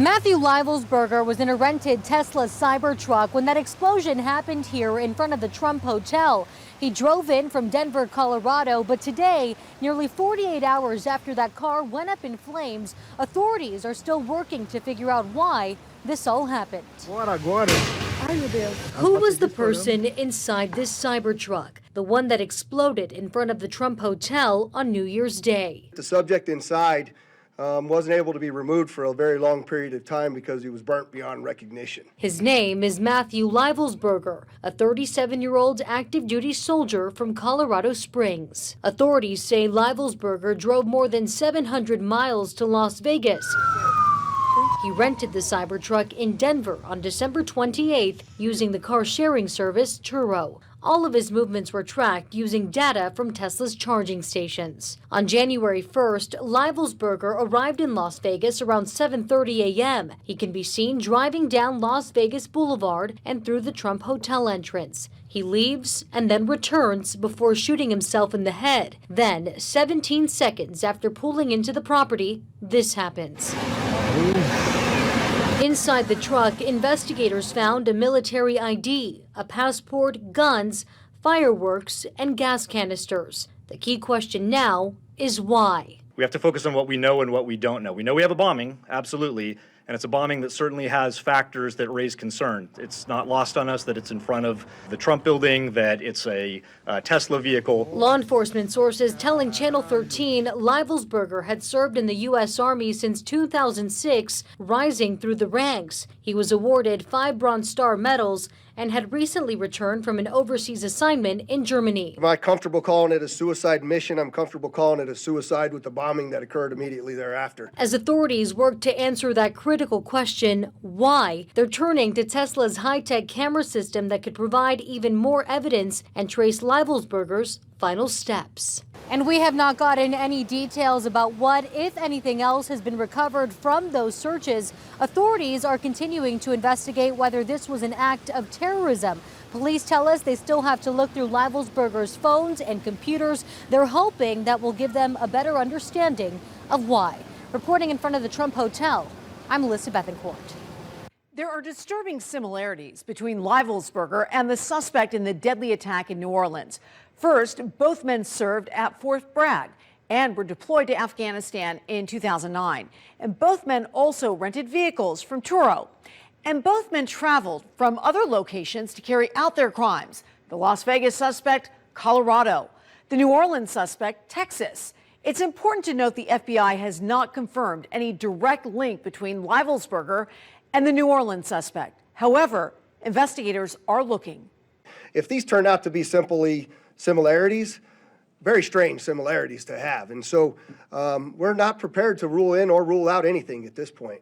Matthew Livelsberger was in a rented Tesla Cybertruck when that explosion happened here in front of the Trump Hotel. He drove in from Denver, Colorado, but today, nearly 48 hours after that car went up in flames, authorities are still working to figure out why this all happened. Who was the person inside this Cybertruck, the one that exploded in front of the Trump Hotel on New Year's Day? The subject inside wasn't able to be removed for a very long period of time because he was burnt beyond recognition. His name is Matthew Livelsberger, a 37-year-old active duty soldier from Colorado Springs. Authorities say Livelsberger drove more than 700 miles to Las Vegas. He rented the Cybertruck in Denver on December 28th using the car-sharing service Turo. All of his movements were tracked using data from Tesla's charging stations. On January 1st, Livelsberger arrived in Las Vegas around 7:30 a.m. He can be seen driving down Las Vegas Boulevard and through the Trump Hotel entrance. He leaves and then returns before shooting himself in the head. Then, 17 seconds after pulling into the property, this happens. Inside the truck, investigators found a military ID, a passport, guns, fireworks, and gas canisters. The key question now is why. We have to focus on what we know and what we don't know. We know we have a bombing, absolutely, and it's a bombing that certainly has factors that raise concern. It's not lost on us that it's in front of the Trump building, that it's a Tesla vehicle. Law enforcement sources telling Channel 13 Livelsberger had served in the U.S. Army since 2006, rising through the ranks. He was awarded 5 Bronze Star medals and had recently returned from an overseas assignment in Germany. Am I comfortable calling it a suicide mission? I'm comfortable calling it a suicide with the bombing that occurred immediately thereafter. As authorities work to answer that critical question, why, they're turning to Tesla's high-tech camera system that could provide even more evidence and trace Livelsberger's final steps. And we have not gotten any details about what, if anything else, has been recovered from those searches. Authorities are continuing to investigate whether this was an act of terrorism. Police tell us they still have to look through Livelsberger's phones and computers. They're hoping that will give them a better understanding of why. Reporting in front of the Trump Hotel, I'm Melissa Bethencourt. There are disturbing similarities between Livelsberger and the suspect in the deadly attack in New Orleans. First, both men served at Fort Bragg and were deployed to Afghanistan in 2009. And both men also rented vehicles from Turo. And both men traveled from other locations to carry out their crimes. The Las Vegas suspect, Colorado. The New Orleans suspect, Texas. It's important to note the FBI has not confirmed any direct link between Livelsberger and the New Orleans suspect. However, investigators are looking. If these turn out to be simply similarities, very strange similarities to have. And so we're not prepared to rule in or rule out anything at this point.